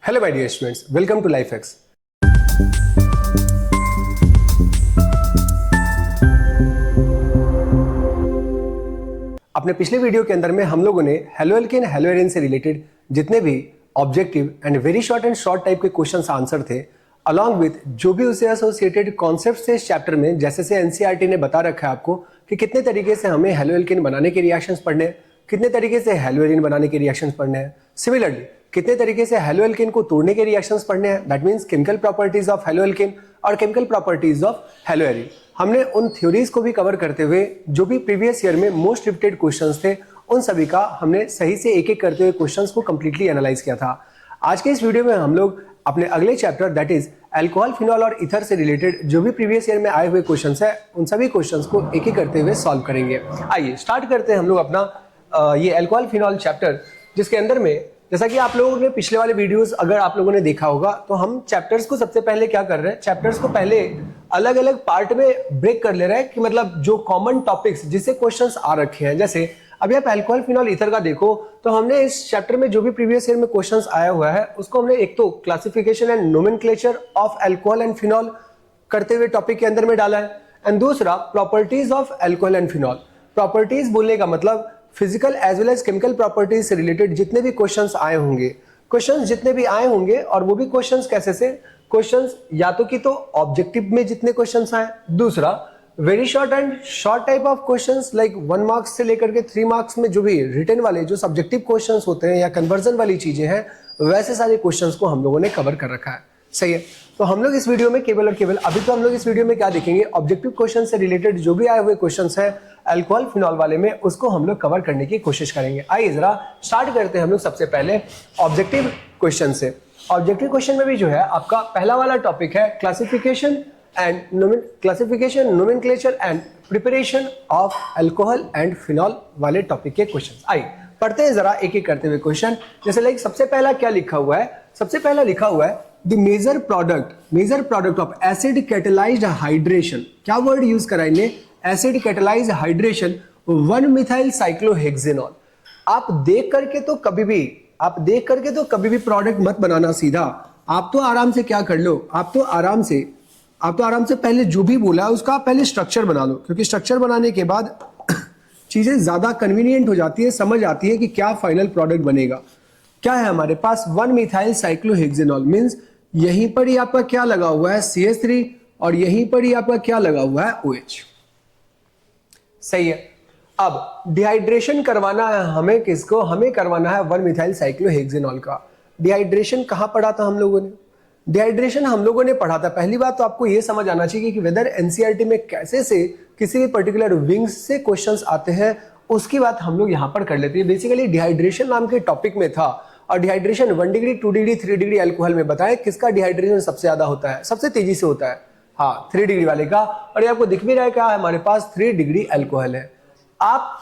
Hello my dear students, welcome to life X. अपने पिछले video के अंदर में हम लोगों ने हेलो एल्केन हेलो एरिन से रिलेटेड जितने भी objective and very short and short type के क्वेश्चंस आंसर थे, अलॉन्ग विथ जो भी उससे एसोसिएटेड कॉन्सेप्ट थे इस चैप्टर में, जैसे एनसीईआरटी ने बता रखा है आपको कि कितने तरीके से हमें हेलो एल्केन बनाने के रिएक्शंस पढ़ने हैं, कितने तरीके से हेलो एरिन बनाने के रिएक्शंस पढ़ने हैं, सिमिलरली कितने तरीके से हेलो एल्केन को तोड़ने के रिएक्शंस पढ़ने हैं, that means chemical properties of halo alkane और chemical properties of halo arene. हमने उन थ्योरीज को भी कवर करते हुए जो भी प्रीवियस ईयर में मोस्ट रिपीटेड क्वेश्चंस थे उन सभी का हमने सही से एक एक करते हुए क्वेश्चंस को कंप्लीटली एनालाइज किया था। आज के इस वीडियो में हम लोग अपने अगले chapter that is alcohol, phenol और ईथर से रिलेटेड जो भी प्रीवियस ईयर में आए हुए क्वेश्चंस है उन सभी क्वेश्चंस को एक एक करते हुए सॉल्व करेंगे। आइए स्टार्ट करते हैं हम लोग अपना ये अल्कोहल फिनॉल चैप्टर, जिसके अंदर में जैसा कि आप लोगों ने पिछले वाले वीडियोस अगर आप लोगों ने देखा होगा तो हम चैप्टर्स को सबसे पहले क्या कर रहे हैं, चैप्टर्स को पहले अलग अलग पार्ट में ब्रेक कर ले रहे हैं कि मतलब जो कॉमन टॉपिक्स जिससे क्वेश्चंस आ रखे हैं। जैसे अभी आप अल्कोहल फिनॉल ईथर का देखो तो हमने इस चैप्टर में जो भी प्रीवियस ईयर में क्वेश्चंस आया हुआ है उसको हमने एक तो classification and nomenclature of alcohol and phenol करते हुए टॉपिक के अंदर में डाला है, एंड दूसरा properties of alcohol and phenol. Properties बोलने का मतलब physical as well as chemical properties से रिलेटेड जितने भी क्वेश्चंस आए होंगे, क्वेश्चंस जितने भी आए होंगे, और वो भी क्वेश्चंस कैसे से, क्वेश्चंस या तो कि तो ऑब्जेक्टिव में जितने क्वेश्चंस आए, दूसरा very short and short type of questions like 1 marks से लेकर के 3 मार्क्स में जो भी रिटन वाले जो सब्जेक्टिव क्वेश्चंस होते हैं या कन्वर्जन वाली चीजें हैं, वैसे सारे क्वेश्चंस को हम लोगों ने कवर कर रखा है। सही है, तो हम लोग इस वीडियो में केवल और केवल अभी तो हम लोग इस वीडियो में क्या देखेंगे, ऑब्जेक्टिव क्वेश्चन से रिलेटेड जो भी आए हुए क्वेश्चंस हैं अल्कोहल फिनॉल वाले में उसको हम लोग कवर करने की कोशिश करेंगे। आइए जरा स्टार्ट करते हैं हम लोग सबसे पहले ऑब्जेक्टिव क्वेश्चन से। ऑब्जेक्टिव क्वेश्चन में भी जो है आपका पहला वाला टॉपिक है classification and nomenclature and preparation of alcohol and phenol वाले टॉपिक के क्वेश्चन। आइए पढ़ते हैं जरा एक एक करते हुए क्वेश्चन। जैसे लाइक सबसे पहला क्या लिखा हुआ है, सबसे पहला लिखा हुआ है the major product of acid catalysed hydration. क्या वर्ड यूज करा इन्हें, acid catalysed hydration 1 methyl cyclohexanol. आप देख करके तो कभी भी प्रोडक्ट मत बनाना सीधा, आप तो आराम से क्या कर लो, आप तो आराम से पहले जो भी बोला है उसका पहले स्ट्रक्चर बना लो, क्योंकि स्ट्रक्चर बनाने के बाद चीजें ज्यादा कन्वीनियंट हो जाती है, समझ आती है कि क्या फाइनल प्रोडक्ट बनेगा। क्या है हमारे पास 1 मिथाइल साइक्लोहेक्सेनॉल, मींस यहीं पर ही आपका क्या लगा हुआ है CH3 और यहीं पर ही आपका क्या लगा हुआ है OH। सही है, अब डिहाइड्रेशन करवाना है हमें, किसको, हमें करवाना है 1 मिथाइल साइक्लोहेक्सेनॉल का। डिहाइड्रेशन कहां पढ़ा था हम लोगों ने, डिहाइड्रेशन हम लोगों ने पढ़ा था। पहली बात तो आपको यह समझ आना चाहिए कि वेदर एनसीईआरटी में कैसे से किसी भी पर्टिकुलर विंग्स से क्वेश्चंस आते हैं उसकी बात हम लोग यहां पर कर लेते हैं। बेसिकली डिहाइड्रेशन नाम के टॉपिक में था, और dehydration 1 degree 2 degree 3 degree alcohol में बताएं किसका डिहाइड्रेशन सबसे ज्यादा होता है, सबसे तेजी से होता है, हाँ 3 डिग्री वाले का। और ये आपको दिख भी रहा है क्या, हमारे पास 3 डिग्री अल्कोहल है। आप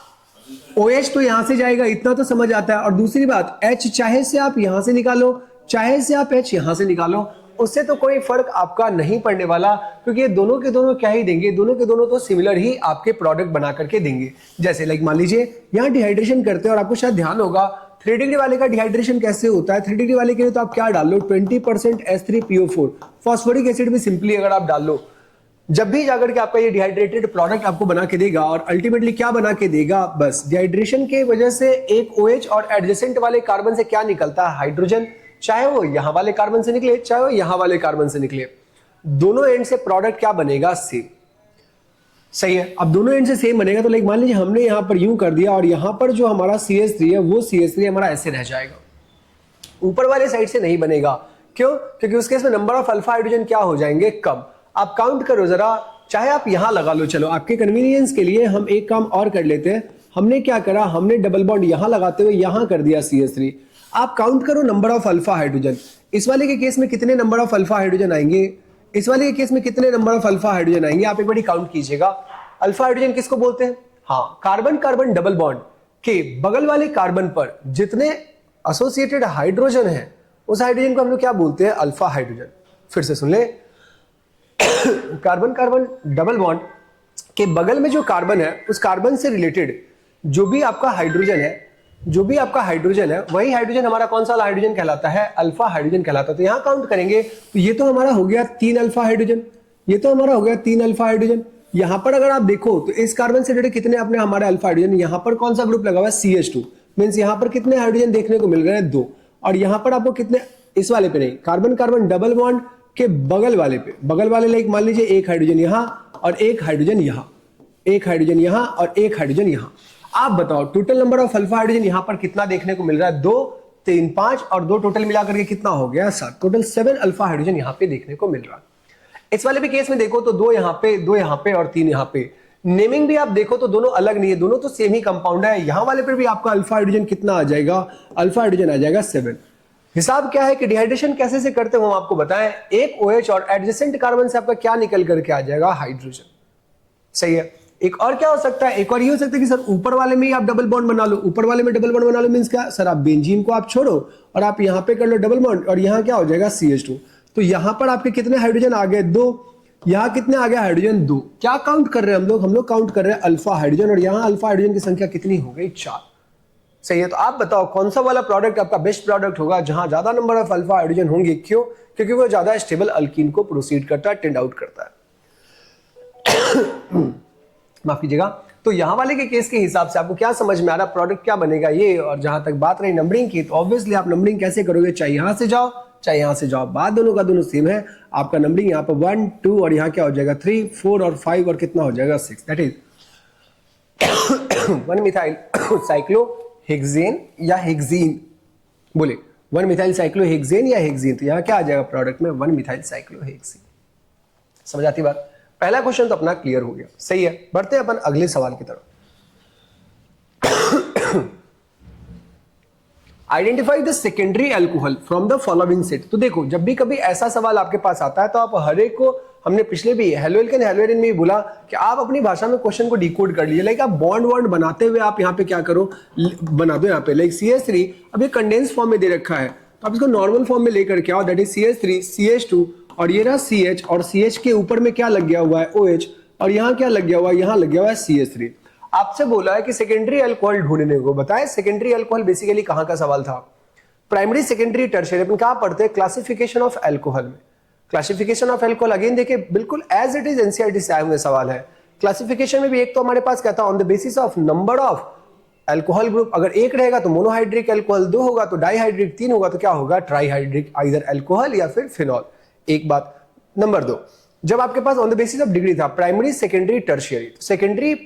OH तो यहां से जाएगा, इतना तो समझ आता है। और दूसरी बात H चाहे से आप यहां से निकालो, चाहे से आप H यहां से निकालो, उससे तो कोई फर्क आपका नहीं पड़ने वाला, क्योंकि ये दोनों के दोनों क्या ही देंगे, दोनों के दोनों तो सिमिलर ही आपके प्रोडक्ट बना करके देंगे। जैसे लाइक मान लीजिए यहाँ डिहाइड्रेशन करते हैं और आपको शायद ध्यान होगा 3 डिग्री वाले का डिहाइड्रेशन कैसे होता है। 3 डिग्री वाले के लिए तो आप क्या डाल लो, 20% H3PO4 फॉस्फोरिक एसिड भी सिंपली अगर आप डाल लो, जब भी जाकर के आपका ये डिहाइड्रेटेड प्रोडक्ट आपको बना के देगा। और अल्टीमेटली क्या बना के देगा, बस डिहाइड्रेशन के वजह से एक OH और एडजेसेंट वाले कार्बन से क्या निकलता है, हाइड्रोजन, चाहे वो यहां वाले कार्बन से निकले चाहे वो यहां वाले कार्बन से निकले, दोनों एंड से प्रोडक्ट क्या बनेगा, सेम। सही है, अब दोनों एंड से सेम बनेगा तो लाइक मान लीजिए हमने यहां पर यूं कर दिया और यहां पर जो हमारा CH3 है वो CH3 हमारा ऐसे रह जाएगा, ऊपर वाले साइड से नहीं बनेगा। क्यों, क्योंकि उसके इसमें नंबर ऑफ अल्फा हाइड्रोजन क्या हो जाएंगे, कम। आप काउंट करो जरा, चाहे आप यहां लगा लो, चलो आपके कन्वीनियंस के लिए हम एक काम और कर लेते हैं। हमने क्या करा, हमने डबल बॉन्ड यहां लगाते हुए यहां कर दिया CH3। आप काउंट करो नंबर ऑफ अल्फा हाइड्रोजन, इस वाले के केस में कितने नंबर ऑफ अल्फा हाइड्रोजन आएंगे, इस वाले के केस में कितने नंबर ऑफ अल्फा हाइड्रोजन आएंगे, आप एक बार काउंट कीजिएगा। अल्फा हाइड्रोजन किसको बोलते हैं, हाँ कार्बन कार्बन डबल बॉन्ड के बगल वाले कार्बन पर जितने एसोसिएटेड हाइड्रोजन है उस हाइड्रोजन को हम लोग क्या बोलते हैं, अल्फा हाइड्रोजन। फिर से सुन ले, कार्बन कार्बन डबल बॉन्ड के बगल में जो कार्बन है उस कार्बन से रिलेटेड जो भी आपका हाइड्रोजन है जो भी आपका हाइड्रोजन है वही हाइड्रोजन हमारा कौन सा हाइड्रोजन कहलाता है, अल्फा हाइड्रोजन कहलाता है। तो यहां काउंट करेंगे तो ये तो हमारा हो गया 3 अल्फा हाइड्रोजन, ये तो हमारा हो गया 3 अल्फा हाइड्रोजन। यहां पर अगर आप देखो तो इस कार्बन से रिलेटेड कितने अपने हमारे अल्फा हाइड्रोजन, यहां पर कौन सा ग्रुप लगा हुआ है CH2, मींस यहां पर कितने हाइड्रोजन देखने को मिल रहे हैं 2, और यहां पर आपको कितने, इस वाले पे नहीं, कार्बन कार्बन डबल बॉन्ड के बगल वाले पे, बगल वाले लाइक मान लीजिए एक हाइड्रोजन यहां और एक हाइड्रोजन यहां, एक हाइड्रोजन यहां और एक हाइड्रोजन यहां। आप बताओ total number of alpha hydrogen यहां पर कितना देखने को मिल रहा है, 2 3 5 और 2 टोटल मिलाकर के कितना हो गया 7, टोटल 7 अल्फा हाइड्रोजन यहां पे देखने को मिल रहा है। इस वाले भी केस में देखो तो 2 यहां पे, 2 यहां पे और 3 यहां पे। नेमिंग भी आप देखो तो दोनों अलग नहीं है, दोनों तो सेम ही कंपाउंड है। यहां वाले पर भी आपका अल्फा हाइड्रोजन कितना आ जाएगा, अल्फा हाइड्रोजन आ जाएगा 7। हिसाब क्या है कि डिहाइड्रेशन कैसे से करते हो हम आपको बताएं, एक OH और एडजेसेंट कार्बन से आपका क्या निकल करके आ जाएगा, हाइड्रोजन। सही है। एक और क्या हो सकता है, एक और ये हो सकता है कि सर ऊपर वाले में ही आप डबल बॉन्ड बना लो, ऊपर वाले में डबल बॉन्ड बना लो मींस क्या सर, आप बेंजीन को आप छोड़ो और आप यहां पे कर लो डबल बॉन्ड और यहां क्या हो जाएगा CH2। तो यहां पर आपके कितने हाइड्रोजन आ गए, 2, यहां कितने आ गए हाइड्रोजन 2। क्या काउंट कर रहे हैं हम लोग काउंट कर रहे हैं अल्फा हाइड्रोजन, और यहां अल्फा हाइड्रोजन की संख्या कितनी हो गई, 4। सही है। तो आप बताओ कौन सा वाला प्रोडक्ट आपका बेस्ट प्रोडक्ट होगा जहां ज्यादा नंबर ऑफ अल्फा हाइड्रोजन होंगे, क्यों, क्योंकि वो ज्यादा स्टेबल अल्कीन को प्रोसीड करता है, टेंड आउट करता है। माफ कीजिएगा। तो यहां वाले के केस के हिसाब से आपको क्या समझ में आ रहा, प्रोडक्ट क्या बनेगा ये। और जहां तक बात रही नंबरिंग की, तो ऑब्वियसली आप नंबरिंग कैसे करोगे, चाहे यहां से जाओ चाहे यहां से जाओ, बात दोनों का दोनों सेम है। आपका नंबरिंग यहाँ पर 1 2 और यहाँ क्या हो जाएगा 3 4 और 5 और कितना हो जाएगा 6, दैट इज 1 मिथाइल साइक्लोहेक्सेन या हेक्सीन, बोले 1 मिथाइल साइक्लोहेक्सेन या हेक्सीन। तो यहाँ क्या आ जाएगा प्रोडक्ट में 1 मिथाइल साइक्लोहेक्सेन। समझ आती बात। पहला क्वेश्चन तो अपना क्लियर हो गया। सही है। बढ़ते हैं अपन अगले सवाल की तरफ। Identify the secondary alcohol from the following set. तो देखो जब भी कभी ऐसा सवाल आपके पास आता है तो आप हर एक को, हमने पिछले भी हेलोएल्केन हेलोएरिन में भी बोला कि आप अपनी भाषा में क्वेश्चन को डिकोड कर लीजिए। लाइक आप बॉन्ड वॉन्ड बनाते हुए आप यहाँ पे क्या करो, बना दो यहाँ पे लाइक CH3 अब ये कंडेंस फॉर्म में दे रखा है तो आप इसको नॉर्मल फॉर्म में लेकर के आओ, दैट इज CH3 CH2 और ये रहा CH और CH के ऊपर में क्या लग गया हुआ है OH और यहाँ क्या लग गया हुआ है, यहाँ लग गया हुआ है CH3। आपसे बोला है कि सेकेंडरी अल्कोहल ढूंढने को। बताए सेकेंडरी अल्कोहल बेसिकली कहां का सवाल था, प्राइमरी सेकेंडरी टर्शियरी। अपन कहां पढ़ते हैं, क्लासिफिकेशन ऑफ अल्कोहल में। क्लासिफिकेशन ऑफ अल्कोहल अगेन देखिए बिल्कुल एज इट इज एनसीईआरटी से आए हुए सवाल है। क्लासिफिकेशन में भी एक तो हमारे पास कहता है on the basis of number of alcohol group, अगर एक रहेगा तो मोनोहाइड्रिक अल्कोहल, 2 होगा तो डाईहाइड्रिक, 3 होगा तो क्या होगा ट्राईहाइड्रिक, आइदर अल्कोहल या फिर फिनॉल। एक बात। नंबर 2, जब आपके pass on the basis of degree था प्राइमरी सेकेंडरी टर्शियरी, तो सेकेंडरी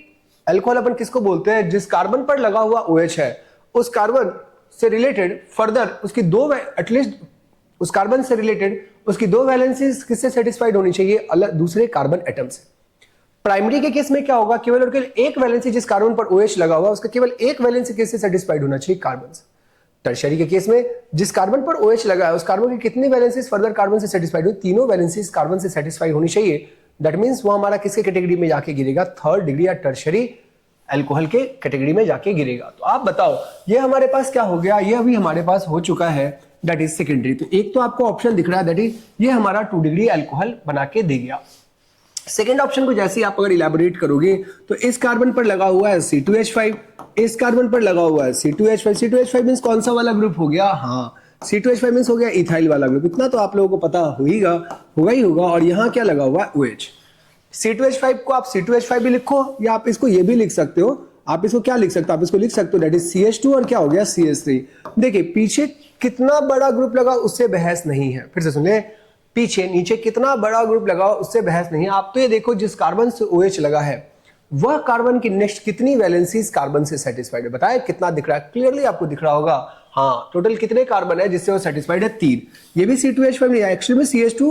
अल्कोहल अपन किसको बोलते हैं, जिस कार्बन पर लगा हुआ OH है उस कार्बन से रिलेटेड फर्दर उसकी 2 एटलीस्ट उस कार्बन से रिलेटेड उसकी 2 वैलेंसीज किससे सेटिस्फाइड होनी चाहिए, अलग दूसरे कार्बन एटम से। प्राइमरी के केस में क्या होगा, केवल और केवल एक वैलेंसी जिस कार्बन पर OH लगा हुआ उसका केवल एक वैलेंसी किससे सेटिस्फाइड होना चाहिए, कार्बन से। टर्शियरी के केस में जिस कार्बन पर OH लगा है उस कार्बन की कितनी वैलेंसीज फर्दर कार्बन से सेटिस्फाइड हो, तीनों वैलेंसीज कार्बन से सेटिस्फाइड होनी चाहिए। दैट मींस वो हमारा किसके कैटेगरी में जाके गिरेगा, 3rd डिग्री या टर्शियरी अल्कोहल के कैटेगरी में जाके गिरेगा। तो आप बताओ ये हमारे पास क्या हो गया, ये अभी हमारे पास हो चुका है दैट इज सेकेंडरी। तो एक तो आपको ऑप्शन दिख रहा है दैट इज ये हमारा 2 डिग्री अल्कोहल बना के दे गया। सेकेंड ऑप्शन को जैसे ही आप अगर इलेबोरेट करोगे तो इस कार्बन पर लगा हुआ है C2H5, इस कार्बन पर लगा हुआ है C2H5, C2H5 मींस कौन सा वाला ग्रुप हो गया, हाँ C2H5 मींस हो गया इथाइल वाला ग्रुप। इतना तो आप लोगों को पता होगा ही होगा। और यहाँ क्या लगा हुआ है OH। C2H5 को आप C2H5 भी लिखो या आप इसको ये भी लिख सकते हो, आप इसको क्या लिख सकते हो, आप इसको लिख सकते हो दैट इज CH2 और क्या हो गया CH3। देखिए पीछे कितना बड़ा ग्रुप लगा उससे बहस नहीं है, फिर से सुनिए, पीछे नीचे कितना बड़ा ग्रुप लगा उससे बहस नहीं है। आप तो ये देखो जिस कार्बन से OH लगा है वह कार्बन की नेक्स्ट कितनी वैलेंसीज कार्बन से सेटिस्फाइड है, बताए कितना दिख रहा है, क्लियरली आपको दिख रहा होगा। हाँ टोटल कितने कार्बन है जिससे वो सेटिस्फाइड है, 3। ये भी C2H5 नहीं है, एक्चुअली में CH2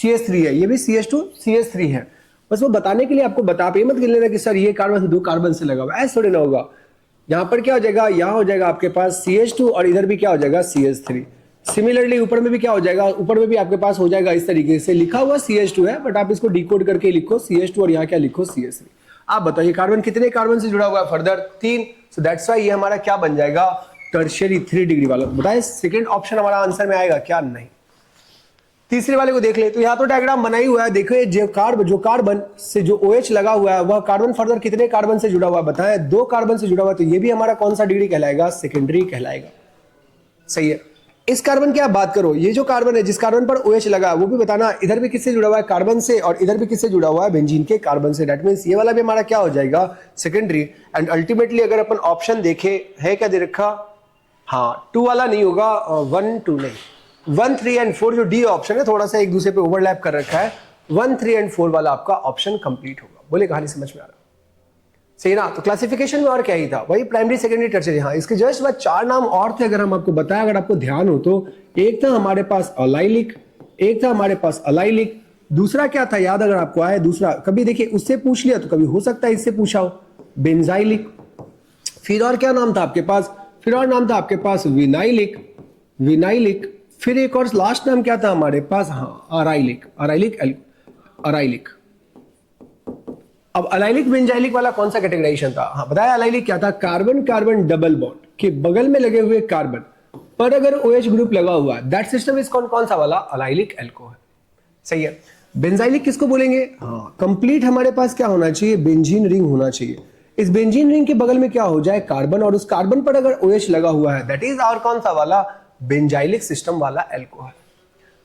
CH3 है, ये भी CH2 CH3 है। बस वो बताने के लिए आपको बता पे मत गिन लेना कि सर ये कार्बन 2 कार्बन से लगा हुआ, ऐसा थोड़ी ना होगा। यहाँ पर क्या हो जाएगा, यहाँ हो जाएगा आपके पास CH2 और इधर भी क्या हो जाएगा CH3। सिमिलरली ऊपर में भी क्या हो जाएगा, ऊपर में भी आपके पास हो जाएगा इस तरीके से, लिखा हुआ CH2 है बट आप इसको डिकोड करके लिखो CH2 और यहाँ क्या लिखो CH3। आप बताओ ये कार्बन कितने कार्बन से जुड़ा हुआ है, फर्दर 3। सो दैट्स व्हाई ये हमारा क्या बन जाएगा, टर्शियरी 3 डिग्री वाला। बताए सेकंड ऑप्शन हमारा आंसर में आएगा क्या, नहीं। तीसरे वाले को देख ले, तो यहाँ तो डायग्राम बना ही हुआ है। देखो जो कार्बन से जो OH लगा हुआ है वह कार्बन फर्दर कितने कार्बन से जुड़ा हुआ है बताएं, 2 कार्बन से जुड़ा हुआ है, तो ये भी हमारा कौन सा डिग्री कहलाएगा, सेकेंडरी कहलाएगा। सही है। इस कार्बन की आप बात करो, ये जो कार्बन है जिस कार्बन पर OH लगा वो भी बताना इधर भी किससे जुड़ा हुआ है, कार्बन से, और इधर भी किससे जुड़ा हुआ है, बेंजीन के कार्बन से। दैट मींस ये वाला भी हमारा क्या हो जाएगा, सेकेंडरी। एंड अल्टीमेटली अगर अपन ऑप्शन देखे है क्या दे रखा, हाँ 2 वाला नहीं होगा, 1 2 नहीं, 1 3 एंड 4 जो डी ऑप्शन है थोड़ा सा एक दूसरे पे ओवरलैप कर रखा है, 1 3 एंड 4 वाला आपका ऑप्शन कंप्लीट होगा। बोले कहानी समझ में आ रहा, सही ना। तो क्लासिफिकेशन में और क्या ही था, वही प्राइमरी सेकेंडरी टर्शियरी। हाँ इसके जस्ट बाद 4 नाम और थे, अगर हम आपको बताएं, अगर आपको ध्यान हो तो एक था हमारे पास अलाइलिक, एक था हमारे पास अलाइलिक, दूसरा क्या था याद अगर आपको आए, दूसरा कभी देखिए उससे पूछ लिया तो कभी हो सकता है इससे पूछा हो, बेंजाइलिक। फिर और क्या नाम था आपके पास, फिर और नाम था आपके पास विनाइलिक, विनाइलिक। फिर एक और लास्ट नाम क्या था हमारे पास, हाँ अराइलिक, अराइलिक। अब अलाइलिक बेंजाइलिक वाला कौन सा कैटेगराइजेशन था, हाँ बताया अलाइलिक क्या था, कार्बन कार्बन डबल बॉन्ड के बगल में लगे हुए कार्बन पर अगर OH ग्रुप लगा हुआ है, दैट सिस्टम इज कौन सा वाला, अलाइलिक एल्कोहल। सही है। बेंजाइलिक किसको बोलेंगे, हाँ कंप्लीट हमारे पास क्या होना चाहिए, बेंजीन रिंग होना चाहिए। इस बेंजीन रिंग के बगल में क्या हो जाए, कार्बन, और उस कार्बन पर अगर OH लगा हुआ है दैट इज और कौन सा वाला, बेंजाइलिक सिस्टम वाला एल्कोहल।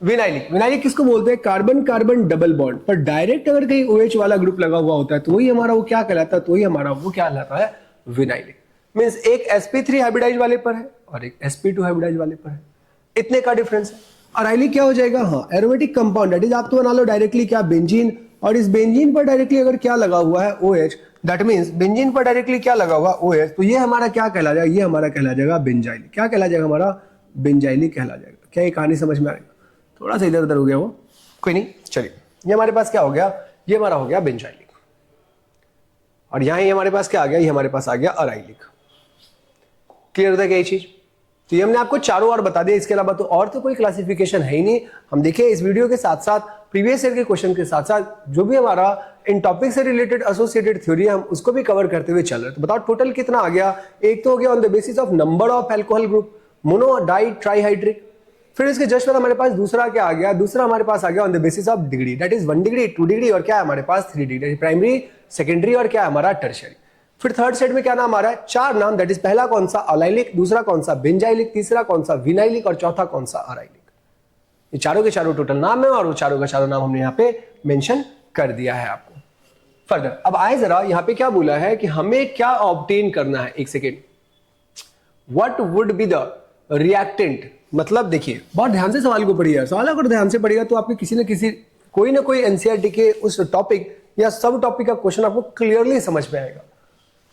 विनाइलिक, विनाइलिक किसको बोलते हैं, कार्बन कार्बन डबल बॉन्ड पर डायरेक्ट अगर कहीं OH वाला ग्रुप लगा हुआ होता है तो वही हमारा वो क्या कहलाता है, तो वही हमारा वो क्या कहलाता है, विनाइलिक। मींस एक sp3 हाइब्रिडाइज वाले पर है और एक sp2 हाइब्रिडाइज वाले पर है, इतने का डिफरेंस है। और अराइलिक क्या हो जाएगा, हाँ एरोमेटिक कंपाउंड, दैट इज आप तो बना लो डायरेक्टली क्या, बेंजीन, और इस बेंजीन पर डायरेक्टली अगर क्या लगा हुआ है OH, दैट मींस बेंजीन पर डायरेक्टली क्या लगा हुआ OH, तो ये हमारा क्या कहला जाएगा, ये हमारा कहला जाएगा बेंजाइलिक। क्या कहला जाएगा हमारा, बेंजाइलिक कहला जाएगा। क्या ये कहानी समझ में आएगा, थोड़ा सा इधर उधर हो गया वो, कोई नहीं, चलिए ये हमारे पास क्या हो गया, ये हमारा हो गया बेंजाइलिक, और यहां ये हमारे पास क्या आ गया, ये हमारे पास आ गया अराइलिक। क्लियर था क्या ये चीज, तो ये हमने आपको चारों और बता दिया, इसके अलावा तो और तो कोई क्लासिफिकेशन है ही नहीं। हम देखिए इस वीडियो के साथ साथ प्रीवियस ईयर के क्वेश्चन के साथ साथ जो भी हमारा इन टॉपिक से रिलेटेड एसोसिएटेड थ्योरी हम उसको भी कवर करते हुए चल रहे हैं। तो बताओ टोटल कितना आ गया, एक तो हो गया on the basis of number of alcohol group, mono di trihydric. फिर इसके जस्ट बाद हमारे पास दूसरा क्या आ गया, दूसरा हमारे पास आ गया on the basis of degree, that is 1 degree 2 degree और क्या है हमारे पास 3 डिग्री, प्राइमरी सेकेंडरी और क्या है हमारा टर्शियरी। फिर थर्ड सेट में क्या नाम आ रहा है, 4 नाम, दैट इज पहला कौन सा अलाइलिक, दूसरा कौन सा बेंजाइलिक, तीसरा कौन सा विनाइलिक और चौथा कौन सा अराइलिक। ये चारों के चारों टोटल नाम है और वो चारों का चारों नाम हमने यहाँ पे मेंशन कर दिया है आपको। फर्दर अब आए जरा, यहाँ पे क्या बोला है कि हमें क्या ऑब्टेन करना है, एक second, what would be the reactant. मतलब देखिए बहुत ध्यान से सवाल को पढ़िए, सवाल अगर ध्यान से पढ़िएगा तो आपके किसी न किसी कोई ना कोई एनसीईआरटी के उस टॉपिक या सब टॉपिक का क्वेश्चन आपको क्लियरली समझ में आएगा।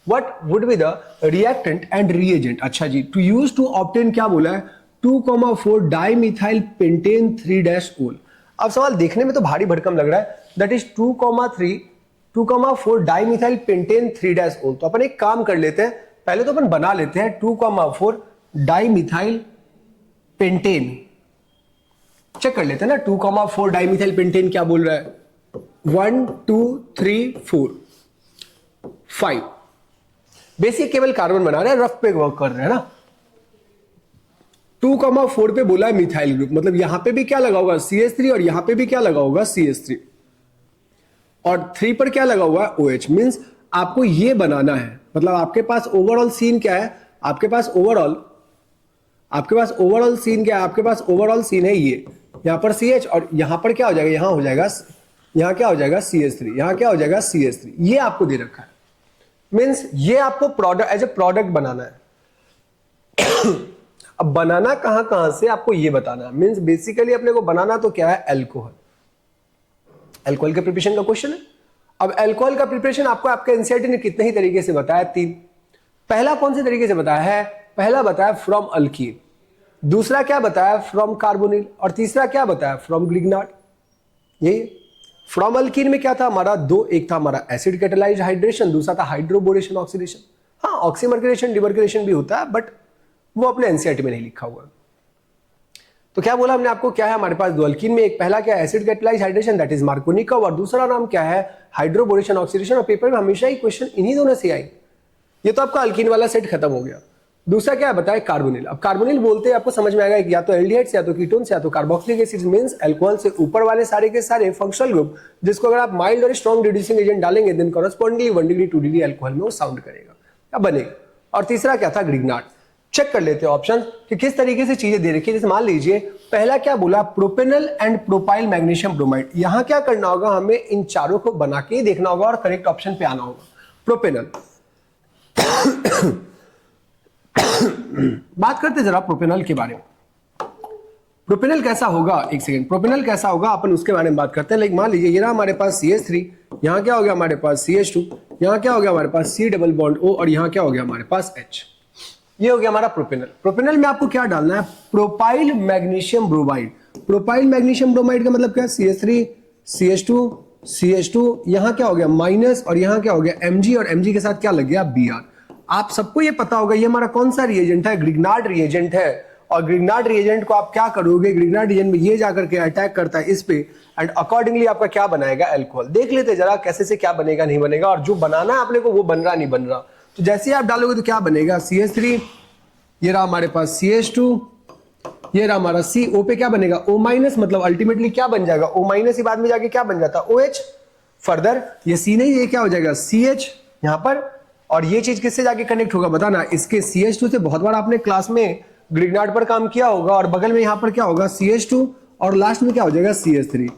What would be the reactant and reagent? अच्छा जी, to use to obtain क्या बोला है, 2,4 डाइमिथाइल पेंटेन 3-ol। अब सवाल देखने में तो भारी भरकम लग रहा है, that is 2,4 dimethyl pentane 3-ol। तो अपन एक काम कर लेते हैं, पहले तो अपन बना लेते हैं 2,4 डाइमिथाइल पेंटेन, चेक कर लेते हैं ना 2,4 डाइमिथाइल पेंटेन क्या बोल रहा है, 1 2 3 4 5 बेसिक केवल कार्बन बना रहे हैं, रफ पे वर्क कर रहे हैं ना। 2,4 पे बोला है मिथाइल ग्रुप, मतलब यहां पे भी क्या लगा होगा CH3 और यहां पे भी क्या लगा होगा CH3 और 3 पर क्या लगा हुआ है OH। मींस आपको ये बनाना है, मतलब आपके पास ओवरऑल सीन क्या है, आपके पास ओवरऑल सीन क्या है, आपके पास ओवरऑल सीन है ये, यहां पर CH और यहां पर क्या हो जाएगा, यहां हो जाएगा, यहां क्या हो जाएगा CH3, यहां क्या हो जाएगा CH3, ये आपको दे रखा है। मींस ये आपको प्रोडक्ट एज ए प्रोडक्ट बनाना है। अब बनाना कहां से आपको ये बताना है, मींस बेसिकली अपने को बनाना तो क्या है, अल्कोहल। अल्कोहल के प्रिपरेशन का क्वेश्चन है। अब अल्कोहल का प्रिपरेशन आपको आपके एनसीईआरटी ने कितने ही तरीके से बताया, 3। पहला कौन से तरीके से बताया है, पहला बताया फ्रॉम अल्कीन, दूसरा क्या बताया फ्रॉम कार्बोनिल और तीसरा क्या बताया फ्रॉम ग्लिग्नार्ड। ये फ्रॉम अल्कीन में क्या था हमारा, 2, एक था हमारा एसिड कैटालाइज्ड हाइड्रेशन, दूसरा था हाइड्रोबोरेशन ऑक्सीडेशन। हाँ ऑक्सीमर्कुलेशन डिमर्कुलेशन भी होता है बट वो अपने एनसीईआरटी में नहीं लिखा हुआ। तो क्या बोला हमने आपको, क्या है हमारे पास 2 अल्कीन में, एक पहला क्या है acid catalysed hydration that is Markovnikov और दूसरा नाम क्या है हाइड्रोबोरेशन ऑक्सीडेशन। और पेपर में हमेशा ही क्वेश्चन इन्हीं दोनों से आए। ये तो आपका अल्कीन वाला सेट खत्म हो गया। दूसरा क्या है बताए, कार्बोनिल। अब कार्बोनिल बोलते हैं आपको समझ में आएगा कि या तो एल्डिहाइड्स या तो कीटोन्स या तो कार्बोक्सिलिक एसिड, मींस अल्कोहल से ऊपर वाले सारे के सारे फंक्शनल ग्रुप जिसको अगर आप माइल्ड और स्ट्रॉन्ग रिड्यूसिंग एजेंट डालेंगे then correspondingly 1 degree 2 degree alcohol में वो साउंड करेगा या बनेगा। और तीसरा क्या था, ग्रिग्नार्ड। चेक कर लेते हैं ऑप्शन कि किस तरीके से चीजें दे रखी है। जैसे मान लीजिए पहला क्या बोला, propanal and propyl magnesium bromide. यहां क्या करना होगा, हमें इन चारों को बना के ही देखना होगा और करेक्ट ऑप्शन पे आना होगा। प्रोपेनल बात करते जरा प्रोपेनल के बारे में। प्रोपेनल कैसा होगा, एक सेकंड, प्रोपेनल कैसा होगा अपन उसके बारे में बात करते हैं। लाइक मान लीजिए ये रहा हमारे पास CH3, यहां क्या हो गया हमारे पास CH2, यहां क्या हो गया हमारे पास C डबल बॉन्ड O और यहां क्या हो गया हमारे पास H। ये हो गया हमारा प्रोपेनल। प्रोपेनल में आपको क्या डालना है, propyl magnesium bromide. Propyl magnesium bromide का मतलब क्या, CH3 CH2 CH2, यहां क्या हो गया माइनस और यहां क्या हो गया Mg और Mg के साथ क्या लग गया Br। आप सबको ये पता होगा ये हमारा कौन सा रिएजेंट है, ग्रिग्नार्ड रिएजेंट है। और ग्रिग्नार्ड रिएजेंट को आप क्या करोगे, ग्रिग्नार्ड रिएजेंट में ये जाकर के अटैक करता है इस पे एंड अकॉर्डिंगली आपका क्या बनाएगा, अल्कोहल। देख लेते जरा कैसे से क्या बनेगा नहीं बनेगा, और जो बनाना है आपने को वो बन रहा नहीं बन रहा। तो जैसे ही आप डालोगे तो क्या बनेगा, CH3, ये रहा हमारे पास CH2, ये रहा हमारा CO पे क्या बनेगा O माइनस, मतलब अल्टीमेटली क्या बन जाएगा O माइनस, ही बाद में जाके क्या बन जाता OH। फर्दर ये C नहीं, ये क्या हो जाएगा CH यहां पर, और ये चीज किससे जाके कनेक्ट होगा बताना, इसके CH2 से। बहुत बार आपने क्लास में ग्रिग्नार्ड पर काम किया होगा और बगल में यहां पर क्या होगा CH2 और लास्ट में क्या हो जाएगा CH3।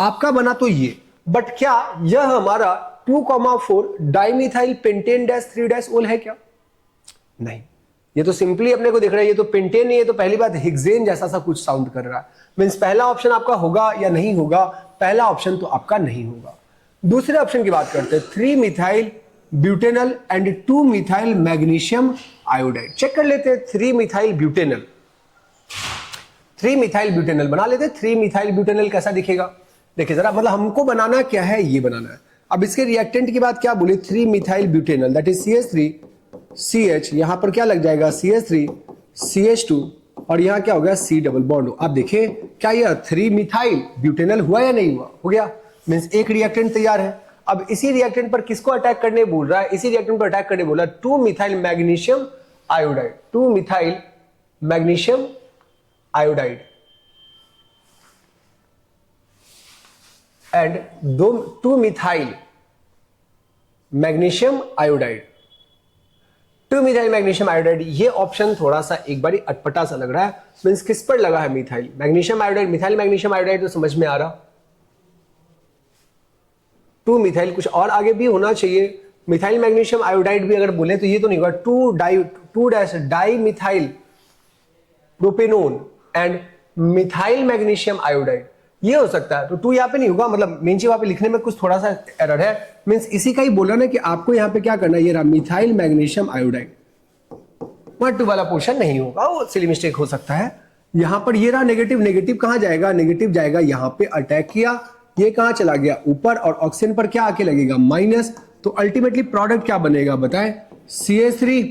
आपका बना तो ये, बट क्या यह हमारा 2,4 डाइमिथाइल पेंटेन डैश 3 डैश ओल है क्या, नहीं। ये तो सिंपली अपने को दिख रहा है, ये तो पेंटेन नहीं है, तो पहली बात हेक्सेन जैसा सा कुछ साउंड कर रहा है। मींस पहला ऑप्शन आपका होगा या नहीं होगा, पहला ऑप्शन तो आपका नहीं होगा। दूसरे ऑप्शन की बात करते हैं, 3 methyl butanal and 2 methyl magnesium iodide. Check कर लेते हैं 3 मिथाइल ब्यूटेनल, 3 मिथाइल ब्यूटेनल बना लेते हैं। 3 मिथाइल ब्यूटेनल कैसा दिखेगा, देखिए जरा, मतलब हमको बनाना क्या है, ये बनाना है। अब इसके रिएक्टेंट की बात क्या बोली, 3 methyl butanal that is CH3 CH, यहां पर क्या लग जाएगा CH3 CH2 और यहां क्या हो गया C डबल बॉन्ड। आप देखिए क्या यह 3 मिथाइल ब्यूटेनल हुआ या नहीं हुआ, हो गया। मींस एक रिएक्टेंट तैयार है। अब इसी रिएक्टेंट पर किसको अटैक करने बोल रहा है, इसी रिएक्टेंट पर अटैक करने बोल रहा है 2 methyl magnesium iodide, 2 methyl magnesium iodide and 2 methyl magnesium iodide, 2 methyl magnesium iodide. ये ऑप्शन थोड़ा सा एक बारी अटपटा सा लग रहा है। मींस किस पर लगा है, methyl magnesium iodide, methyl magnesium iodide तो समझ में आ रहा, 2 मिथाइल कुछ और आगे भी होना चाहिए। मिथाइल मैग्नीशियम आयोडाइड भी अगर बोले तो ये तो नहीं होगा, 2 dash di methyl propanone and methyl magnesium iodide, ये हो सकता है। तो 2 यहाँ पे नहीं होगा, मतलब मेन चीज वहां पे लिखने में कुछ थोड़ा सा एरर है। मींस इसी का ही बोला ना कि आपको यहाँ पे क्या करना है, ये रहा मिथाइल मैग्नीशियम आयोडाइड, वहां 2 वाला पोर्शन नहीं होगा, वो सिली मिस्टेक हो सकता है। यहां पर ये रहा नेगेटिव, नेगेटिव कहां जाएगा, नेगेटिव जाएगा यहां पे, अटैक किया, ये कहां चला गया ऊपर, और ऑक्सीजन पर क्या आके लगेगा माइनस। तो अल्टीमेटली प्रोडक्ट क्या बनेगा बताएं, CH3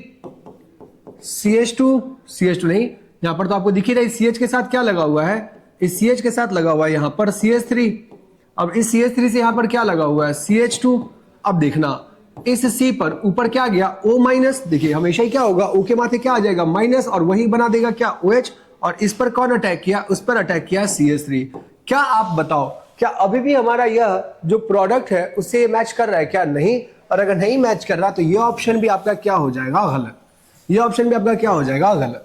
CH2 CH2 नहीं, यहां पर तो आपको दिख ही रहा है CH के साथ क्या लगा हुआ है, इस CH के साथ लगा हुआ है यहां पर CH3। अब इस CH3 से यहां पर क्या लगा हुआ है CH2। अब देखना इस C पर ऊपर क्या गया O माइनस, देखिए हमेशा ही क्या होगा O के माथे क्या आ जाएगा माइनस, और वही बना देगा क्या OH। और इस पर कौन अटैक किया, उस पर अटैक किया CH3। क्या आप बताओ, क्या अभी भी हमारा यह जो प्रोडक्ट है उससे मैच कर रहा है क्या, नहीं। और अगर नहीं मैच कर रहा तो ये ऑप्शन भी आपका क्या हो जाएगा, गलत। ये ऑप्शन भी आपका क्या हो जाएगा, गलत।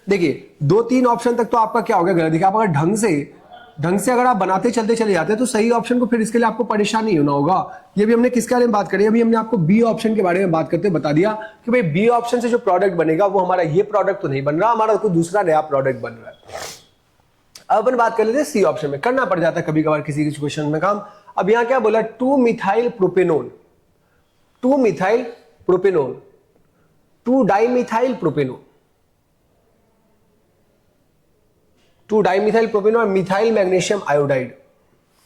देखिए 2-3 ऑप्शन तक तो आपका क्या हो गया, गलत। देखिए आप अगर ढंग से अगर आप बनाते चलते चले जाते तो सही ऑप्शन को, फिर इसके लिए आपको परेशान नहीं होना होगा। ये भी हमने किसके बारे में बात करी, अभी हमने आपको बी ऑप्शन के बारे में बात करते बता दिया कि भाई बी ऑप्शन से जो प्रोडक्ट बनेगा वो हमारा ये प्रोडक्ट तो नहीं बन रहा, हमारा कोई दूसरा नया प्रोडक्ट बन रहा है। अब अपन बात कर लेते हैं सी ऑप्शन में, करना पड़ जाता है कभी कभार किसी क्वेश्चन में काम। अब यहां क्या बोला, 2 methyl propanone, 2 methyl propanone, 2 dimethyl propanone, 2 dimethyl propanone और methyl magnesium iodide.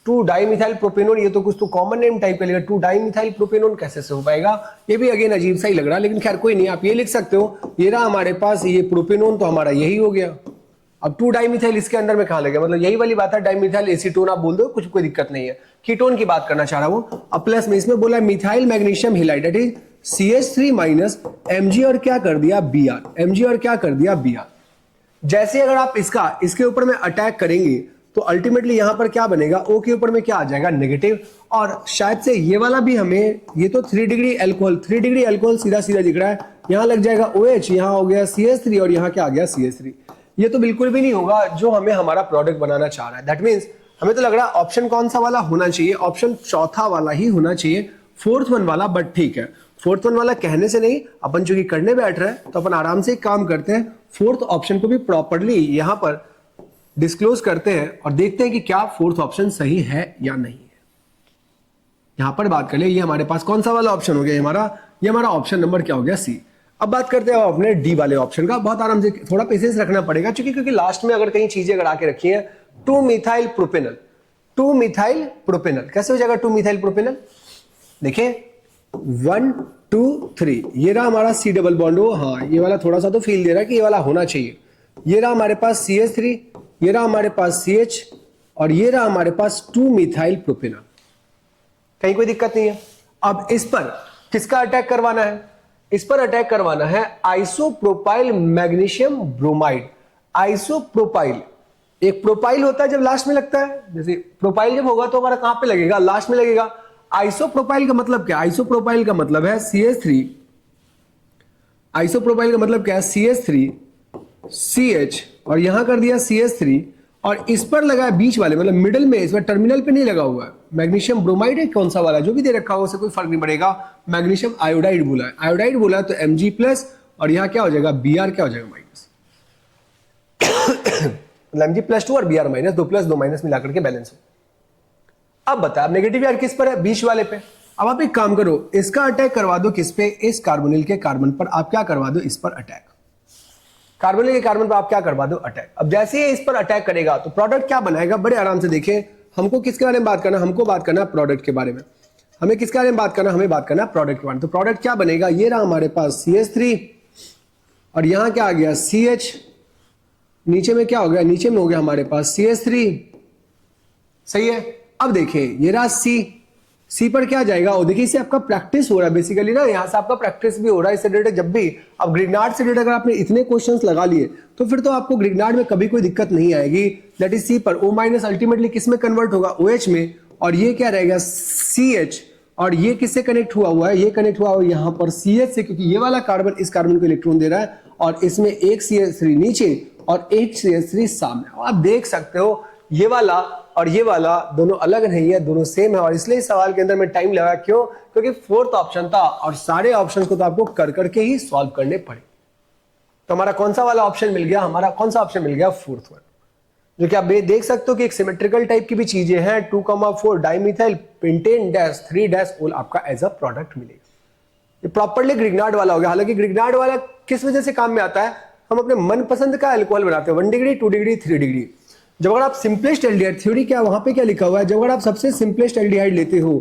2 dimethyl propanone, ये तो कुछ तो कॉमन नेम टाइप का लेगा, 2 डाइमिथाइल प्रोपेनोन कैसे से हो पाएगा, ये भी अगेन अजीब सा ही लग रहा है, लेकिन खैर कोई नहीं, आप ये लिख सकते हो, ये रहा हमारे पास ये प्रोपेनोन, तो हमारा यही हो गया। अब 2 डाइमिथाइल इसके अंदर में कहां लगे, मतलब यही वाली बात है, डाइमिथाइल एसीटोन आप बोल दो, कुछ कोई दिक्कत नहीं है। कीटोन की बात करना चाह रहा हूं। अब प्लस में इसमें बोला methyl magnesium halide, that is CH3 minus Mg और क्या कर दिया Br, Mg और क्या कर दिया Br। जैसे अगर आप इसके ऊपर में अटैक करेंगे तो अल्टीमेटली यहां पर क्या बनेगा, O के ऊपर में क्या आ जाएगा नेगेटिव, और शायद से ये वाला भी हमें, ये तो 3 डिग्री अल्कोहल, 3 डिग्री अल्कोहल सीधा सीधा दिख रहा है, यहां लग जाएगा OH, यहां हो गया CH3 और यहां क्या आ गया CH3। ये तो बिल्कुल भी नहीं होगा जो हमें हमारा प्रोडक्ट बनाना चाह रहा है। दैट मीन्स हमें तो लग रहा है ऑप्शन कौन सा वाला होना चाहिए, ऑप्शन चौथा वाला ही होना चाहिए, फोर्थ वन वाला। बट ठीक है, फोर्थ वन वाला कहने से नहीं, अपन चूंकि करने बैठ रहे हैं तो अपन आराम से एक काम करते हैं, फोर्थ ऑप्शन को भी प्रॉपरली यहां पर डिस्क्लोज करते हैं और देखते हैं कि क्या फोर्थ ऑप्शन सही है या नहीं है। यहां पर बात कर ले, ये हमारे पास कौन सा वाला ऑप्शन हो गया, ये हमारा ऑप्शन नंबर क्या हो गया सी। अब बात करते हैं अपने डी वाले ऑप्शन का। बहुत आराम से, थोड़ा पेशेंस रखना पड़ेगा क्योंकि लास्ट में अगर कहीं चीजें अगर आके रखी है, 2 मिथाइल प्रोपेनल, 2 मिथाइल प्रोपेनल कैसे हो जाएगा 2 मिथाइल प्रोपेनल, देखिए 1 2 3, ये रहा हमारा सी डबल बॉन्ड हो, हाँ ये वाला थोड़ा सा तो फील दे रहा है कि ये वाला होना चाहिए। ये रहा हमारे पास CH3, ये रहा हमारे पास CH और ये रहा हमारे पास 2 मिथाइल प्रोपेनल, कहीं कोई दिक्कत नहीं है। अब इस पर किसका अटैक करवाना है, इस पर अटैक करवाना है आइसोप्रोपाइल मैग्नीशियम ब्रोमाइड। आइसोप्रोपाइल, एक प्रोपाइल होता है जब लास्ट में लगता है, जैसे प्रोपाइल जब होगा तो हमारा कहां पे लगेगा, लास्ट में लगेगा। आइसोप्रोपाइल का मतलब क्या, आइसोप्रोपाइल का मतलब है CH3, आइसोप्रोपाइल का मतलब क्या है CH3 CH और यहां कर दिया CH3 और इस पर लगा है बीच वाले, मतलब मिडिल में, इस पर टर्मिनल पे नहीं लगा हुआ है। मैग्नीशियम ब्रोमाइड है, कौन सा वाला जो भी दे रखा हो उससे कोई फर्क नहीं पड़ेगा। मैग्नीशियम आयोडाइड बोला है, आयोडाइड बोला है तो Mg प्लस और यहां क्या हो जाएगा Br क्या हो जाएगा माइनस, मतलब Mg +2 और Br माइनस, 2 + 2 माइनस मिलाकर के बैलेंस हो। अब बता, अब नेगेटिव यार किस पर है, बीच वाले पे। अब आप एक काम करो, इसका अटैक करवा दो किस पे, इस कार्बोनिल के कार्बन पर आप क्या करवा दो, इस पर अटैक, कार्बोनिल के कार्बन पर आप क्या करवा दो अटैक। अब जैसे ही इस पर अटैक करेगा तो प्रोडक्ट क्या बनाएगा, बड़े आराम से देखें। हमको किसके बारे में बात करना, हमको बात करना प्रोडक्ट के बारे में। हमें किसके बारे में बात करना, हमें बात करना प्रोडक्ट के बारे में। तो प्रोडक्ट क्या बनेगा, ये रहा हमारे पास CH3 और यहां क्या आ गया CH, नीचे में क्या हो गया, नीचे में हो गया हमारे पास CH3, सही है। अब देखिए ये रहा सी पर क्या जाएगा, और देखिए इससे आपका प्रैक्टिस हो रहा है बेसिकली ना, यहां से आपका प्रैक्टिस भी हो रहा है इससे रिलेटेड। जब भी अब ग्रिग्नार्ड से रिलेटेड अगर आपने इतने क्वेश्चंस लगा लिए तो फिर तो आपको ग्रिग्नार्ड में कभी कोई दिक्कत नहीं आएगी। दैट इज सी पर O माइनस अल्टीमेटली किस में कन्वर्ट होगा, OH में, और ये क्या रहेगा CH, और ये किससे कनेक्ट हुआ है, ये कनेक्ट हुआ है यहां पर CH से, क्योंकि ये वाला कार्बन इस कार्बन को इलेक्ट्रॉन दे रहा है और इसमें एक CH3 नीचे और एक CH3 सामने। आप देख सकते हो ये वाला और ये वाला दोनों अलग नहीं है, दोनों सेम है। और इसलिए इस सवाल के अंदर में टाइम लगा, क्यों, क्योंकि फोर्थ ऑप्शन था और सारे ऑप्शन को तो आपको कर करके ही सॉल्व करने पड़े। तो हमारा कौन सा वाला ऑप्शन मिल गया, हमारा कौन सा ऑप्शन मिल गया, फोर्थ वन, जो कि आप देख सकते हो कि एक सिमेट्रिकल टाइप की भी चीजें हैं। 2,4 डाइमिथाइल पेंटेन डैश 3 डैश ओल आपका एज अ प्रोडक्ट मिलेगा। ये प्रॉपर्ली ग्रिग्नार्ड वाला हो गया। हालांकि ग्रिग्नार्ड वाला किस वजह से काम में आता है, हम अपने मनपसंद का अल्कोहल बनाते हैं, 1 डिग्री 2 डिग्री 3 डिग्री। जब अगर आप सिंपलेस्ट एल्डिहाइड, थ्योरी क्या वहां पे क्या लिखा हुआ है, जब अगर आप सबसे सिंपलेस्ट एल्डिहाइड लेते हो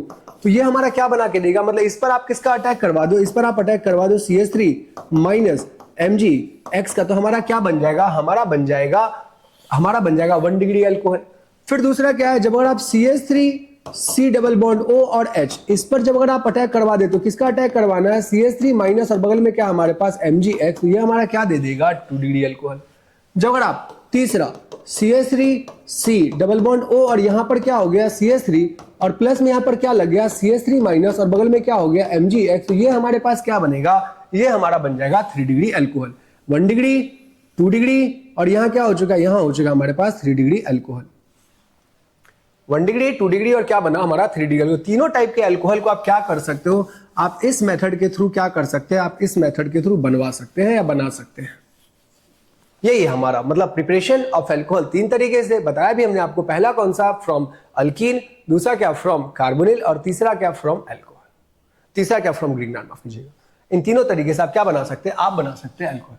तो ये हमारा क्या बना के देगा, मतलब इस पर आप किसका अटैक करवा दो, इस पर आप अटैक करवा दो CH3 माइनस Mg का, तो हमारा क्या बन जाएगा, हमारा बन जाएगा 1 डिग्री अल्कोहल। फिर दूसरा क्या है, जब अगर आप CH3 C double bond O और H, इस पर जब अगर आप अटैक करवा दे तो किसका अटैक करवाना है, CH3 माइनस और बगल में क्या हमारे पास Mgx, तो ये हमारा क्या दे देगा 2 डिग्री अल्कोहल। जब अगर आप तीसरा CH3 C double bond O और यहां पर क्या हो गया CH3 और प्लस में यहां पर क्या लग गया CH3 माइनस और बगल में क्या हो गया Mgx, तो ये हमारे पास क्या बनेगा, ये हमारा बन जाएगा 3 डिग्री अल्कोहल। 1 डिग्री 2 डिग्री और यहां क्या हो चुका है, यहां हो चुका हमारे पास 3 डिग्री अल्कोहल। 1 डिग्री 2 डिग्री और क्या बना हमारा 3 डिग्री। तीनों टाइप के अल्कोहल को आप क्या कर सकते हो, आप इस मेथड के थ्रू क्या कर सकते हैं, आप इस मेथड के थ्रू बनवा सकते हैं या बना सकते हैं। यही हमारा मतलब प्रिपरेशन ऑफ अल्कोहल। 3 तरीके से बताया भी हमने आपको, पहला कौन सा फ्रॉम अल्कीन, दूसरा क्या फ्रॉम कार्बोनिल और तीसरा क्या फ्रॉम अल्कोहल, तीसरा क्या फ्रॉम ग्रिग्नार्ड, माफ कीजिएगा। इन तीनों तरीके से आप क्या बना सकते हैं, आप बना सकते हैं अल्कोहल।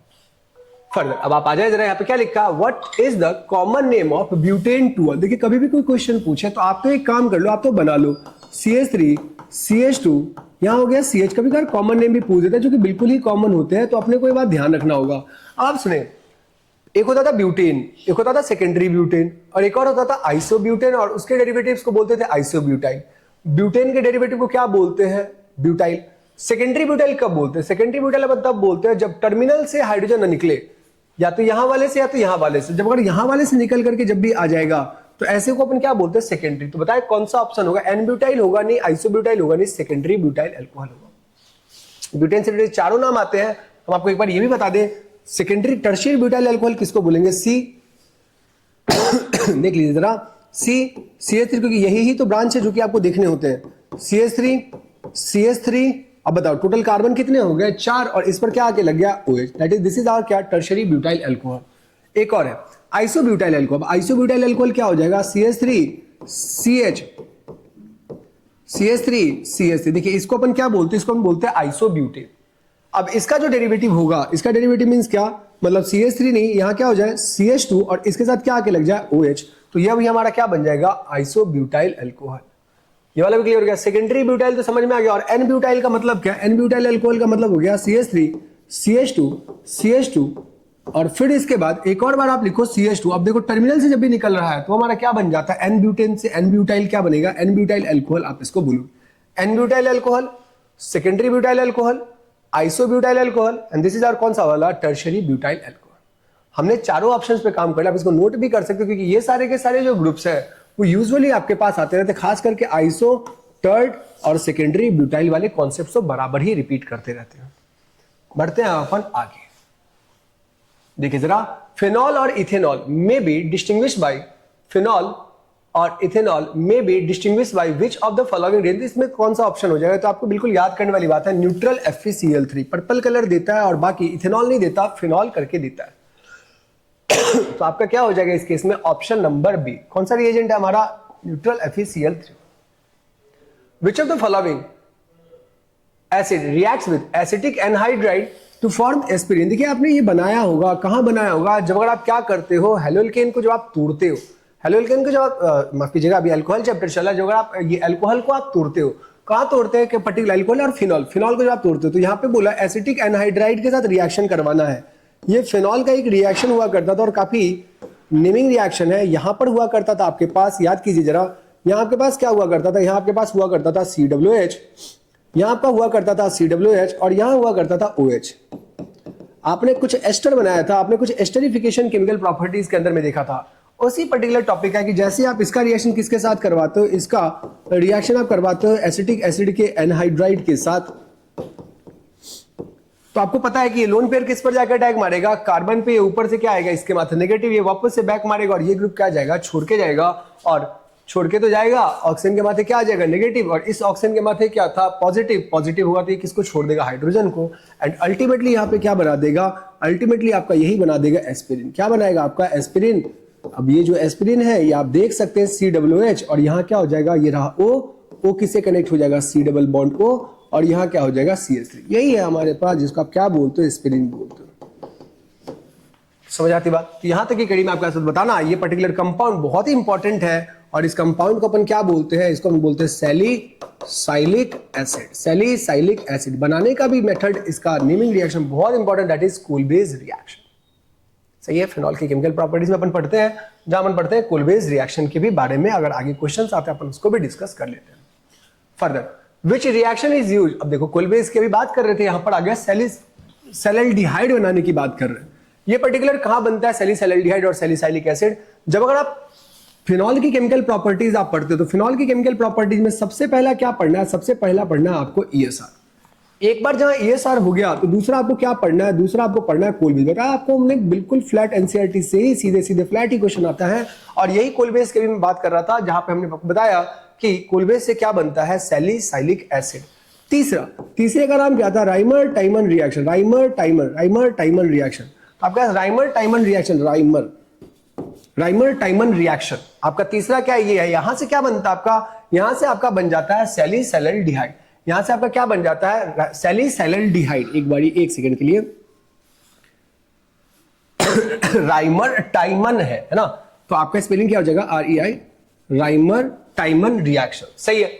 फर्दर अब आप आ जाए जरा, यहाँ पे क्या लिखा, what is the common name of butane 2। देखिए कभी भी कोई क्वेश्चन पूछे तो आप तो एक काम कर लो, आप तो बना लो CH3 CH2, यहाँ हो गया CH। कभी कभार कॉमन नेम भी पूछ देता है जो कि बिल्कुल ही कॉमन होते हैं, तो अपने को ये बात ध्यान रखना होगा। आप सुने, एक होता था ब्यूटेन, एक होता था सेकेंडरी ब्यूटेन और एक और होता था आइसोब्यूटेन, और उसके डेरिवेटिव्स को बोलते थे आइसोब्यूटाइल। ब्यूटेन के डेरिवेटिव को क्या बोलते हैं, ब्यूटाइल। सेकेंडरी ब्यूटाइल कब बोलते हैं? सेकेंडरी ब्यूटाइल अपन तब बोलते हैं जब टर्मिनल से हाइड्रोजन न निकले, या तो यहां वाले से या तो यहां वाले से। जब अगर यहां वाले से निकल करके जब भी आ जाएगा तो ऐसे को अपन क्या बोलते हैं? सेकेंडरी। तो बताए कौन सा ऑप्शन होगा? एन ब्यूटाइल होगा नहीं, आइसोब्यूटाइल होगा नहीं, सेकेंडरी ब्यूटाइल अल्कोहल होगा। ब्यूटेन से रिलेटेड चारों नाम आते हैं। हम आपको एक बार ये भी बता दें, सेकेंडरी टर्शियरी ब्यूटाइल अल्कोहल किसको बोलेंगे? सी देख लीजिए जरा, CH3, क्योंकि यही ही तो ब्रांच है जो कि आपको देखने होते हैं। CH3। अब बताओ टोटल कार्बन कितने हो गए? 4, और इस पर क्या आके लग गया? OH। That is this is our क्या? Tertiary butyl alcohol. एक और है आइसोब्यूटाइल अल्कोहल। आइसोब्यूटाइल अल्कोहल क्या हो जाएगा? CH3। देखिए इसको अपन क्या बोलते हैं? इसको हम बोलते हैं आइसोब्यूटेन। अब इसका जो डेरिवेटिव होगा, इसका डेरिवेटिव मींस क्या? मतलब CH3 नहीं, यहां क्या हो जाए? CH2, और इसके साथ क्या आके लग जाए? OH। तो यह भी हमारा क्या बन जाएगा? Isobutyl alcohol. ये वाला भी क्लियर हो गया। सेकेंडरी ब्यूटाइल तो समझ में आ गया। और एन ब्यूटाइल का मतलब क्या? एन ब्यूटाइल अल्कोहल का मतलब हो गया CH3, CH2, और फिर इसके बाद एक और बार आप लिखो CH2। अब देखो टर्मिनल से जब भी निकल रहा है तो हमारा क्या बन जाता है? एन ब्यूटेन से एन ब्यूटाइल क्या बनेगा? एन ब्यूटाइल अल्कोहल आप इसको बोलो। N butyl alcohol, secondary butyl alcohol, isobutyl alcohol, and this is our कौन सा वाला? Tertiary butyl alcohol. हमने चारों ऑप्शंस पे काम कर लिया। आप इसको नोट भी कर सकते हो, क्योंकि ये सारे के सारे जो ग्रुप्स है वो यूजुअली आपके पास आते रहते हैं। खास करके आइसो, टर्ड और सेकेंडरी ब्यूटाइल वाले कॉन्सेप्ट्स को बराबर ही रिपीट करते रहते हैं। बढ़ते हैं अपन आगे। देखिए जरा, फिनॉल और इथेनॉल में बी डिस्टिंग्विश बाय, फिनॉल और इथेनॉल में be distinguish by which of the following range? इसमें कौन सा ऑप्शन हो जाएगा? तो आपको बिल्कुल याद करने वाली बात है, न्यूट्रल FeCl3 पर्पल कलर देता है और बाकी इथेनॉल नहीं देता, फिनॉल करके देता है। तो आपका क्या हो जाएगा इस केस में? Option number B. कौन सा रिएजेंट है हमारा? Neutral FeCl3। Which of the following acid reacts with acetic anhydride to form aspirin? देखिए आपने ये बनाया होगा, कहां बनाया होगा? जब अगर आप क्या करते हो, हेलोल्केन को जब आप तोड़ते हो, हेलोल्केन को जब आप माफ कीजिएगा, अभी अल्कोहल चैप्टर चला, जब अगर आप ये अल्कोहल को आप तोड़ते हो, कहां तोड़ते हैं? कि पर्टिकुलर अल्कोहल और फिनॉल को जब आप तोड़ते हो तो यहाँ पे बोला एसिटिक एनहाइड्राइड के साथ रिएक्शन करवाना है। ये फिनॉल का एक रिएक्शन हुआ करता था और काफी नेमिंग रिएक्शन है। यहां पर हुआ करता था आपके पास, याद कीजिए जरा, यहां आपके पास क्या हुआ करता था? यहां आपके पास हुआ करता था COOH, यहां पर हुआ करता था COOH, और यहां हुआ करता था OH। आपने कुछ एस्टर बनाया था, आपने कुछ एस्टरिफिकेशन केमिकल प्रॉपर्टीज के अंदर में देखा था। उसी पर्टिकुलर टॉपिक है कि जैसे आप इसका रिएक्शन किसके साथ करवाते हो? इसका रिएक्शन आप करवाते हो एसिटिक एसिड के एनहाइड्राइड के साथ। तो आपको पता है कि ये लोन पेयर किस पर जाकर अटैक मारेगा? कार्बन पे। ऊपर से क्या आएगा? इसके माथे नेगेटिव, ये वापस से बैक मारेगा और ये ग्रुप क्या जाएगा? छोड़ के जाएगा, और छोड़ के तो जाएगा, ऑक्सीजन के माथे क्या आ जाएगा? नेगेटिव, और इस ऑक्सीजन के माथे क्या था? पॉजिटिव होगा, तो ये किसको छोड़ देगा? हाइड्रोजन को। एंड अल्टीमेटली यहाँ पे क्या बना देगा? अल्टीमेटली आपका यही बना देगा एस्पिरिन। क्या बनाएगा आपका? एस्पिरिन। अब ये जो एस्पिरिन है ये आप देख सकते हैं COOH, और यहाँ क्या हो जाएगा? ये रहा O किससे कनेक्ट हो जाएगा? C डबल बॉन्ड O, और यहाँ क्या हो जाएगा? CH3। यही है हमारे पास, जिसको आप क्या बोलते हो? एस्पिरिन बोलते हो। समझ आती बात? तो यहाँ तक की कड़ी में आपका साथ बताना, ये पर्टिकुलर कंपाउंड बहुत ही इंपॉर्टेंट है, और इस कंपाउंड को अपन क्या बोलते हैं? इसको हम बोलते हैं सैलिसाइलिक एसिड। सैलिसाइलिक एसिड बनाने का भी मेथड, इसका नेमिंग रिएक्शन बहुत इंपॉर्टेंट, दैट इज कोलबेज रिएक्शन। सही है। फिनॉल की केमिकल प्रॉपर्टीज में अपन पढ़ते हैं, जहां अपन पढ़ते हैं कोलबेज रिएक्शन के भी बारे में। अगर आगे क्वेश्चंस आते हैं अपन उसको भी डिस्कस कर लेते हैं। Further, which reaction is use? अब देखो कोलबेज की भी बात कर रहे थे, यहां पर आ गया सैलिसैल्डिहाइड बनाने की बात कर रहे हैं। ये पर्टिकुलर कहां बनता है सैलिसैल्डिहाइड और सैलिसाइलिक एसिड? जब अगर आप फिनॉल की केमिकल प्रॉपर्टीज आप पढ़ते हो तो फिनॉल की केमिकल प्रॉपर्टीज में सबसे पहला क्या पढ़ना है? सबसे पहला पढ़ना है आपको ESR। एक बार जहां ESR हो गया तो दूसरा आपको क्या पढ़ना है? दूसरा आपको पढ़ना है कोलबेज। बेटा आपको हमने बिल्कुल फ्लैट NCERT से ही सीधे फ्लैट ही क्वेश्चन आता है, और यही कोलबेज के भी मैं बात कर रहा था, जहां पे हमने बताया कि कोलबेज से क्या बनता है? Salicylic acid. तीसरे का नाम क्या था? Rymer टाइमन reaction. Rymer टाइमन reaction. तो आपका राइमर टाइमन रिएक्शन आपका तीसरा क्या है? ये है। यहां से क्या बनता है आपका? यहां से आपका बन जाता है सैलिसैल्डिहाइड। यहां से आपका क्या बन जाता है? सैलिसैल्डिहाइड। एक बारी, एक सेकंड के लिए, राइमर टाइमन है ना? तो आपका स्पेलिंग क्या हो जाएगा? REI, Rymer टाइमन reaction. सही है।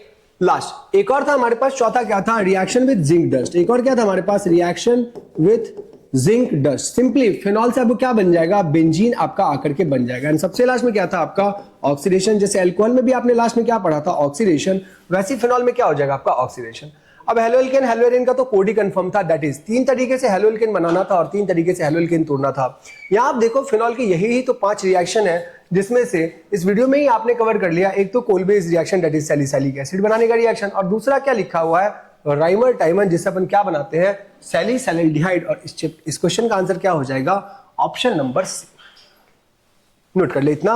लास्ट एक और था हमारे पास, चौथा क्या था? Reaction with zinc dust. एक और क्या था हमारे पास? Reaction with zinc dust. Simply phenol से आपको क्या बन जाएगा? बेंजीन आपका आकर के बन जाएगा। एंड सबसे लास्ट में क्या था आपका? ऑक्सीडेशन। जैसे अल्कोहल में भी आपने लास्ट में क्या पढ़ा था? ऑक्सीडेशन। वैसे फिनॉल में क्या हो जाएगा आपका? ऑक्सीडेशन। अब हेलोएल्केन हेलोएरिन का तो कोड ही कंफर्म था, दैट इज 3 तरीके से हेलोएल्केन बनाना था और 3 तरीके से हेलोएल्केन तोड़ना था। यहां आप देखो फिनॉल की यही तो 5 रिएक्शन है, जिसमें से इस वीडियो में ही आपने कवर कर लिया। एक तो Kolbe's reaction that is salicylic acid बनाने का रिएक्शन, और दूसरा क्या लिखा हुआ है, राइमर टाइमर, जिससे अपन क्या बनाते हैं, सैलिसैल्डिहाइड। और इस क्वेश्चन का आंसर क्या हो जाएगा, ऑप्शन नंबर सी। नोट कर ले इतना।